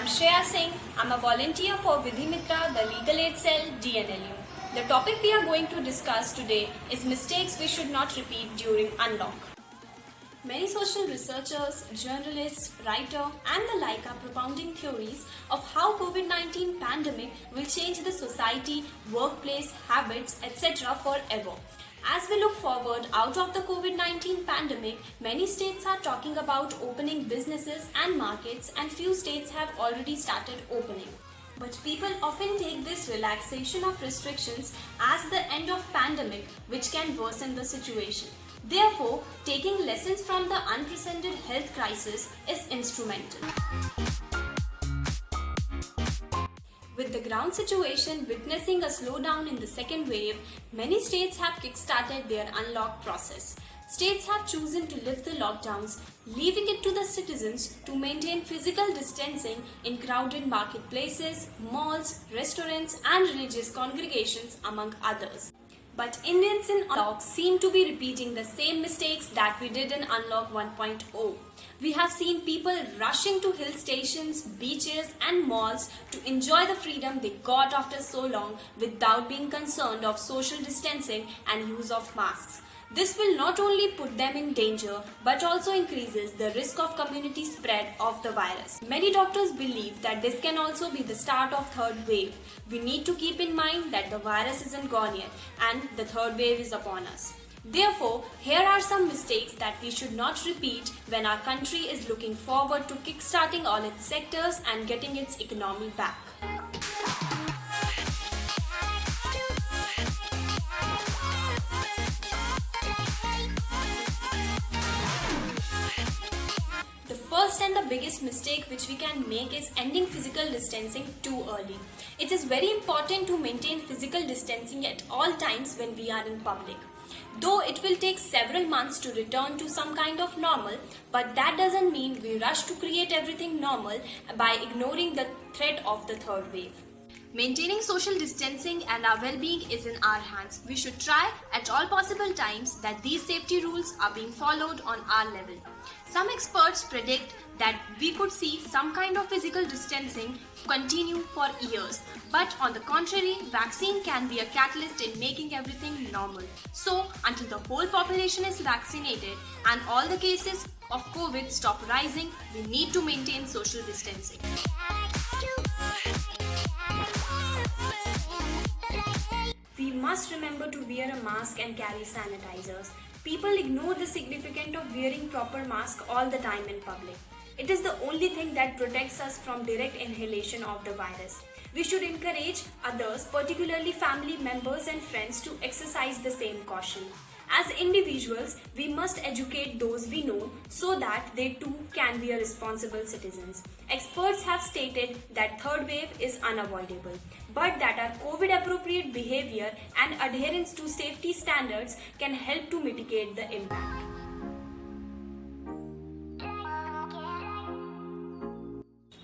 Shreya Singh. I'm a volunteer for Vidhimitra, the legal aid cell, DNLU. The topic we are going to discuss today is mistakes we should not repeat during unlock. Many social researchers, journalists, writers, and the like are propounding theories of how COVID-19 pandemic will change the society, workplace, habits, etc. forever. As we look forward out of the COVID-19 pandemic, many states are talking about opening businesses and markets, and few states have already started opening. But people often take this relaxation of restrictions as the end of pandemic, which can worsen the situation. Therefore, taking lessons from the unprecedented health crisis is instrumental. With the ground situation witnessing a slowdown in the second wave, many states have kickstarted their unlock process. States have chosen to lift the lockdowns, leaving it to the citizens to maintain physical distancing in crowded marketplaces, malls, restaurants, and religious congregations, among others. But Indians in Unlock seem to be repeating the same mistakes that we did in Unlock 1.0. We have seen people rushing to hill stations, beaches, and malls to enjoy the freedom they got after so long without being concerned of social distancing and use of masks. This will not only put them in danger but also increases the risk of community spread of the virus. Many doctors believe that this can also be the start of third wave. We need to keep in mind that the virus isn't gone yet and the third wave is upon us. Therefore, here are some mistakes that we should not repeat when our country is looking forward to kickstarting all its sectors and getting its economy back. First and the biggest mistake which we can make is ending physical distancing too early. It is very important to maintain physical distancing at all times when we are in public. Though it will take several months to return to some kind of normal, but that doesn't mean we rush to create everything normal by ignoring the threat of the third wave. Maintaining social distancing and our well-being is in our hands. We should try at all possible times that these safety rules are being followed on our level. Some experts predict that we could see some kind of physical distancing continue for years. But on the contrary, vaccine can be a catalyst in making everything normal. So, until the whole population is vaccinated and all the cases of COVID stop rising, we need to maintain social distancing. We must remember to wear a mask and carry sanitizers. People ignore the significance of wearing proper mask all the time in public. It is the only thing that protects us from direct inhalation of the virus. We should encourage others, particularly family members and friends, to exercise the same caution. As individuals, we must educate those we know so that they too can be a responsible citizens. Experts have stated that third wave is unavoidable, but that our COVID-appropriate behavior and adherence to safety standards can help to mitigate the impact.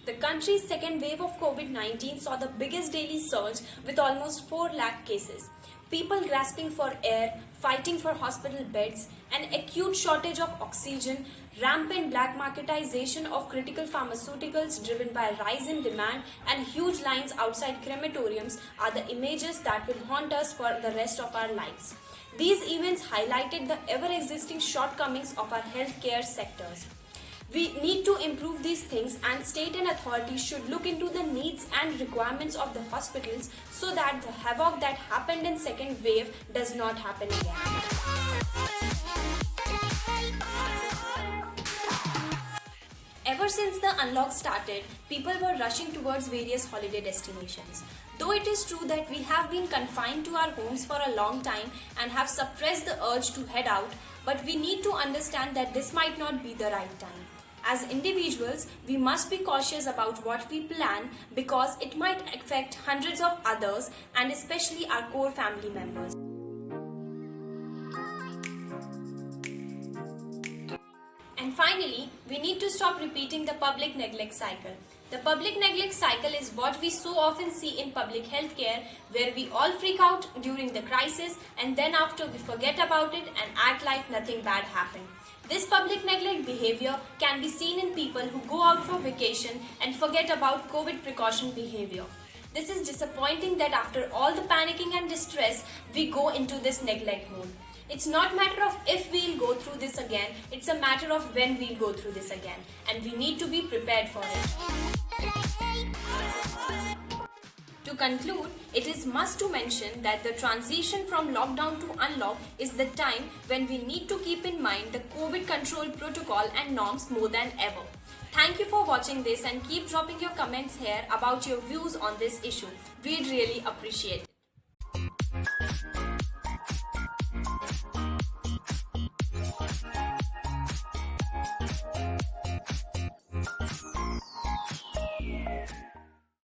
The country's second wave of COVID-19 saw the biggest daily surge with almost 4 lakh cases. People grasping for air, fighting for hospital beds, an acute shortage of oxygen, rampant black marketization of critical pharmaceuticals driven by a rise in demand, and huge lines outside crematoriums are the images that will haunt us for the rest of our lives. These events highlighted the ever-existing shortcomings of our healthcare sectors. We need to improve these things, and state and authorities should look into the needs and requirements of the hospitals so that the havoc that happened in second wave does not happen again. Ever since the unlock started, people were rushing towards various holiday destinations. Though it is true that we have been confined to our homes for a long time and have suppressed the urge to head out, but we need to understand that this might not be the right time. As individuals, we must be cautious about what we plan because it might affect hundreds of others and especially our core family members. And finally, we need to stop repeating the public neglect cycle. The public neglect cycle is what we so often see in public healthcare, where we all freak out during the crisis and then after we forget about it and act like nothing bad happened. This public neglect behavior can be seen in people who go out for vacation and forget about COVID precaution behavior. This is disappointing that after all the panicking and distress, we go into this neglect mode. It's not a matter of if we'll go through this again, it's a matter of when we'll go through this again, and we need to be prepared for it. To conclude, it is must to mention that the transition from lockdown to unlock is the time when we need to keep in mind the COVID control protocol and norms more than ever. Thank you for watching this and keep dropping your comments here about your views on this issue. We'd really appreciate it.